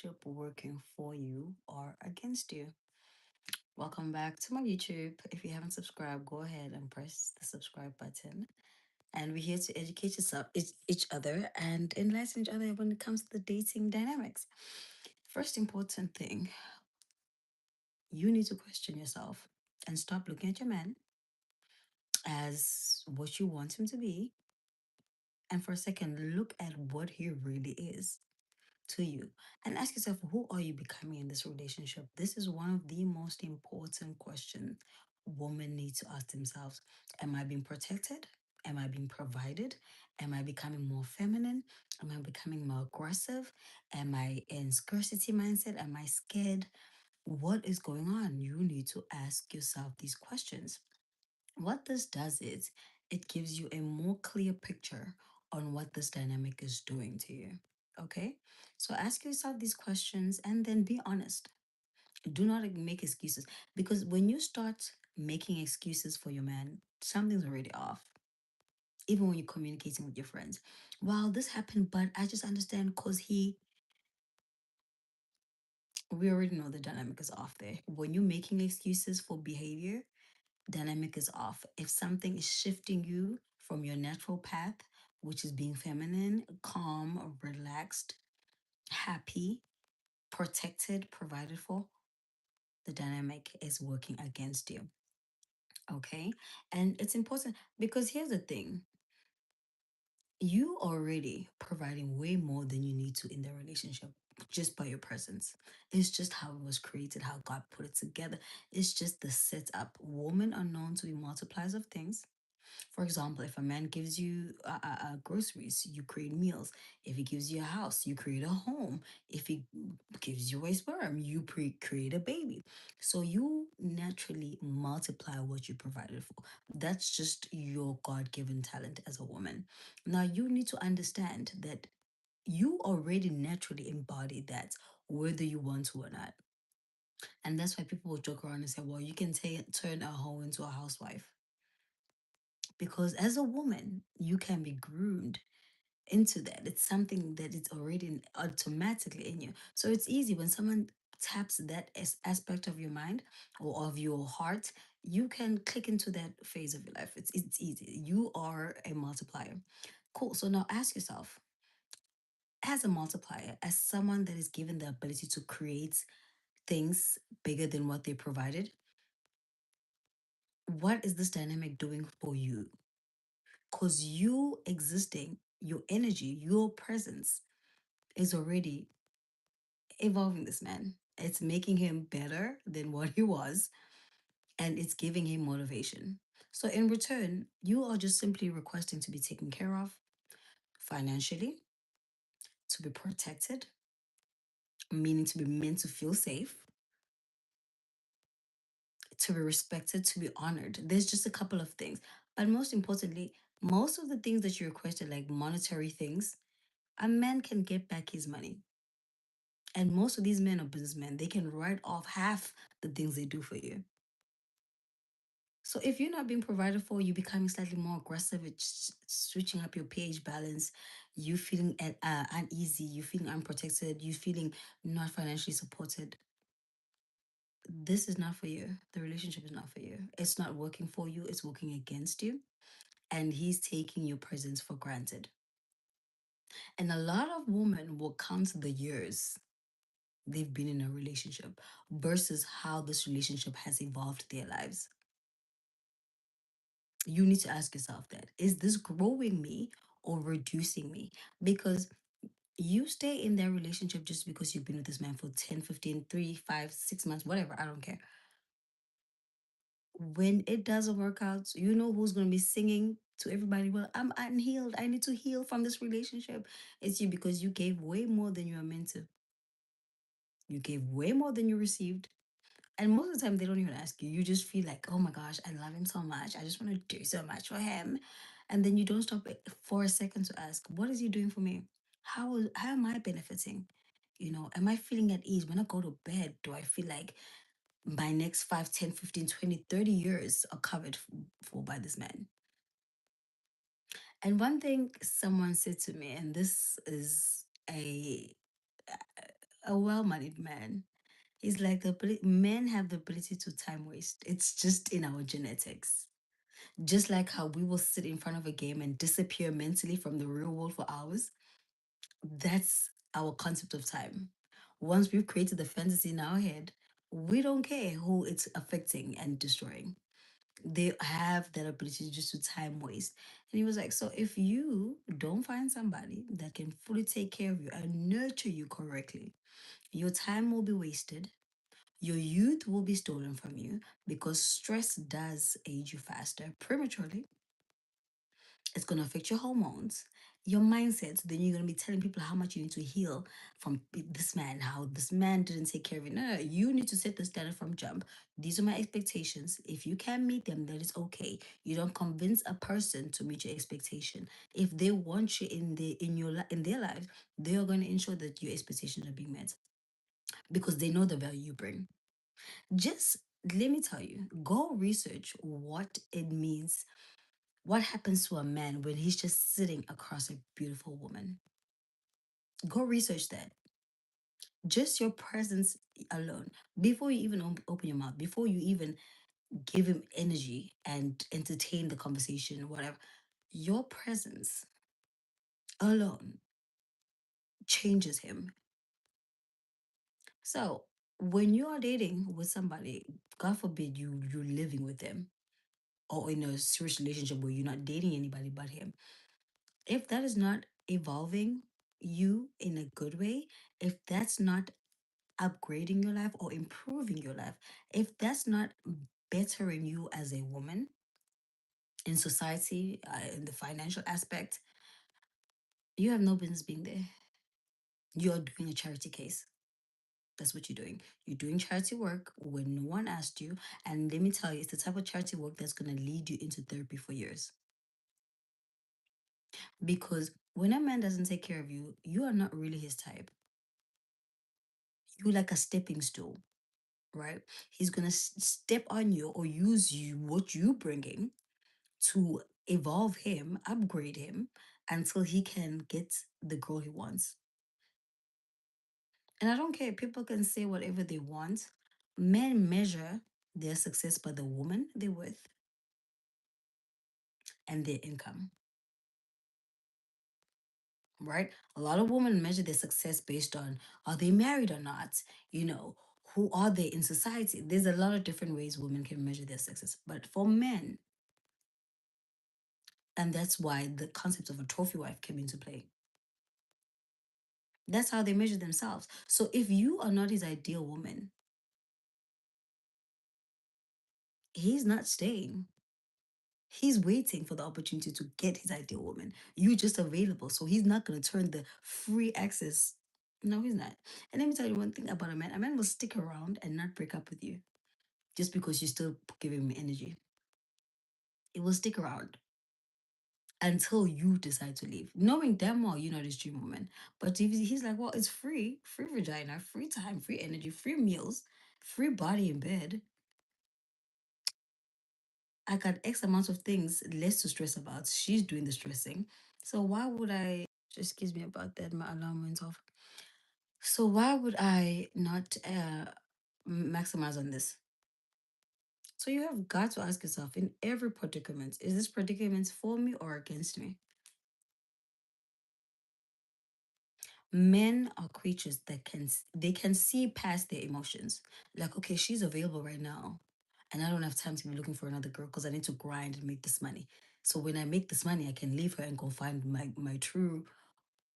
relationship working for you or against you? Welcome back to my YouTube. If you haven't subscribed, go ahead and press the subscribe button. And we're here to educate yourself, each other and enlighten each other when it comes to the dating dynamics. First important thing, you need to question yourself and stop looking at your man as what you want him to be. And for a second, look at what he really is to you and ask yourself, who are you becoming in this relationship? This is one of the most important questions women need to ask themselves. Am I being protected? Am I being provided? Am I becoming more feminine? Am I becoming more aggressive? Am I in scarcity mindset? Am I scared? What is going on? You need to ask yourself these questions. What this does is it gives you a more clear picture on what this dynamic is doing to you. Okay? So ask yourself these questions and then be honest. Do not make excuses because when you start making excuses for your man, something's already off. Even when you're communicating with your friends. Well, this happened, but I just understand because we already know the dynamic is off there. When you're making excuses for behavior, dynamic is off. If something is shifting you from your natural path, which is being feminine, calm, relaxed, happy, protected, provided for, the dynamic is working against you. Okay. And it's important because here's the thing, you already providing way more than you need to in the relationship just by your presence. It's just how it was created, how God put it together. It's just the setup. Women are known to be multipliers of things. For example, if a man gives you groceries, you create meals. If he gives you a house, you create a home. If he gives you a sperm, you create a baby. So you naturally multiply what you provided for. That's just your God given talent as a woman. Now, you need to understand that you already naturally embody that, whether you want to or not. And that's why people will joke around and say, well, you can turn a hoe into a housewife because as a woman, you can be groomed into that. It's something that is already automatically in you. So it's easy when someone taps that aspect of your mind or of your heart, you can click into that phase of your life. It's easy. You are a multiplier. Cool. So now ask yourself, as a multiplier, as someone that is given the ability to create things bigger than what they provided, what is this dynamic doing for you? Because you existing, your energy, your presence is already evolving this man. It's making him better than what he was, and it's giving him motivation. So, in return, you are just simply requesting to be taken care of financially, to be protected, meaning to be meant to feel safe, to be respected, to be honored. There's just a couple of things. But most importantly, most of the things that you requested, like monetary things, a man can get back his money. And most of these men are businessmen. They can write off half the things they do for you. So if you're not being provided for, you becoming slightly more aggressive, it's switching up your pH balance, you feeling uneasy, you feeling unprotected, you feeling not financially supported. This is not for you. The relationship is not for you. It's not working for you. It's working against you. And he's taking your presence for granted. And a lot of women will count the years they've been in a relationship versus how this relationship has evolved their lives. You need to ask yourself that, is this growing me or reducing me? Because you stay in that relationship just because you've been with this man for 10, 15, 3, 5, 6 months, whatever, I don't care. When it doesn't work out, you know who's going to be singing to everybody, well, I'm unhealed, I need to heal from this relationship. It's you, because you gave way more than you are meant to. You gave way more than you received. And most of the time, they don't even ask you. You just feel like, oh my gosh, I love him so much. I just want to do so much for him. And then you don't stop it for a second to ask, what is he doing for me? How am I benefiting? Am I feeling at ease? When I go to bed, do I feel like my next 5, 10, 15, 20, 30 years are covered for by this man? And one thing someone said to me, and this is a well-mannered man. He's like men have the ability to time waste. It's just in our genetics. Just like how we will sit in front of a game and disappear mentally from the real world for hours, that's our concept of time. Once we've created the fantasy in our head, we don't care who it's affecting and destroying. They have that ability just to time waste. And he was like, so if you don't find somebody that can fully take care of you and nurture you correctly, your time will be wasted. Your youth will be stolen from you because stress does age you faster prematurely. It's going to affect your hormones, your mindset. Then you're going to be telling people how much you need to heal from this man, how this man didn't take care of you. No, no, you need to set the standard from jump. These are my expectations. If you can't meet them, that is okay. You don't convince a person to meet your expectation. If they want you in their lives, they are going to ensure that your expectations are being met because they know the value you bring. Just let me tell you, go research what it means. What happens to a man when he's just sitting across a beautiful woman? Go research that. Just your presence alone, before you even open your mouth, before you even give him energy and entertain the conversation, whatever, your presence alone changes him. So when you are dating with somebody, God forbid you're living with them or in a serious relationship where you're not dating anybody but him, if that is not evolving you in a good way, if that's not upgrading your life or improving your life, if that's not bettering you as a woman in society, in the financial aspect, you have no business being there. You're doing a charity case. That's what you're doing. You're doing charity work when no one asked you. And let me tell you, it's the type of charity work that's going to lead you into therapy for years. Because when a man doesn't take care of you, you are not really his type. You're like a stepping stool, right? He's gonna step on you or use you what you bringing to evolve him, upgrade him until he can get the girl he wants. And I don't care. People can say whatever they want. Men measure their success by the woman they're with and their income, right? A lot of women measure their success based on are they married or not? You know, who are they in society? There's a lot of different ways women can measure their success. But for men, and that's why the concept of a trophy wife came into play. That's how they measure themselves. So if you are not his ideal woman, he's not staying. He's waiting for the opportunity to get his ideal woman. You just available. So he's not going to turn the free access. No, he's not. And let me tell you one thing about a man. A man will stick around and not break up with you just because you still give him energy. It will stick around until you decide to leave, knowing damn well you're not his dream woman. But if he's like, well, it's free vagina, free time, free energy, free meals, free body in bed. I got X amount of things less to stress about. She's doing the stressing. So why would I just excuse me about that? My alarm went off. So why would I not maximize on this? So you have got to ask yourself in every predicament, is this predicament for me or against me? Men are creatures that they can see past their emotions. Like, okay, she's available right now, and I don't have time to be looking for another girl because I need to grind and make this money. So when I make this money, I can leave her and go find my true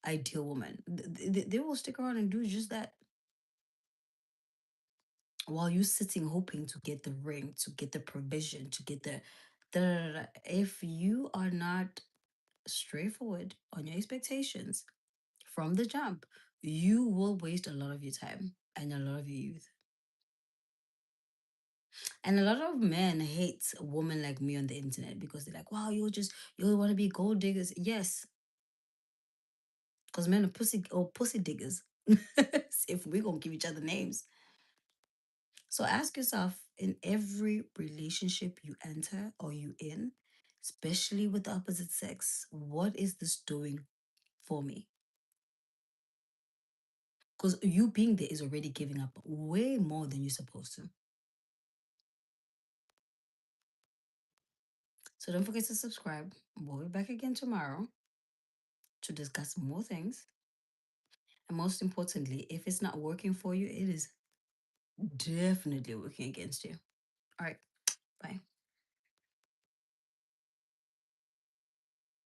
ideal woman. They will stick around and do just that while you sitting hoping to get the ring, to get the provision, to get the da, da, da, da. If you are not straightforward on your expectations from the jump, you will waste a lot of your time and a lot of your youth. And a lot of men hate women like me on the internet because they're like, wow, you want to be gold diggers. Yes, because men are pussy diggers. If we're gonna give each other names. So ask yourself in every relationship you enter or you in, especially with the opposite sex, what is this doing for me? Because you being there is already giving up way more than you're supposed to. So don't forget to subscribe. We'll be back again tomorrow to discuss more things. And most importantly, if it's not working for you, it is definitely working against you. All right. Bye.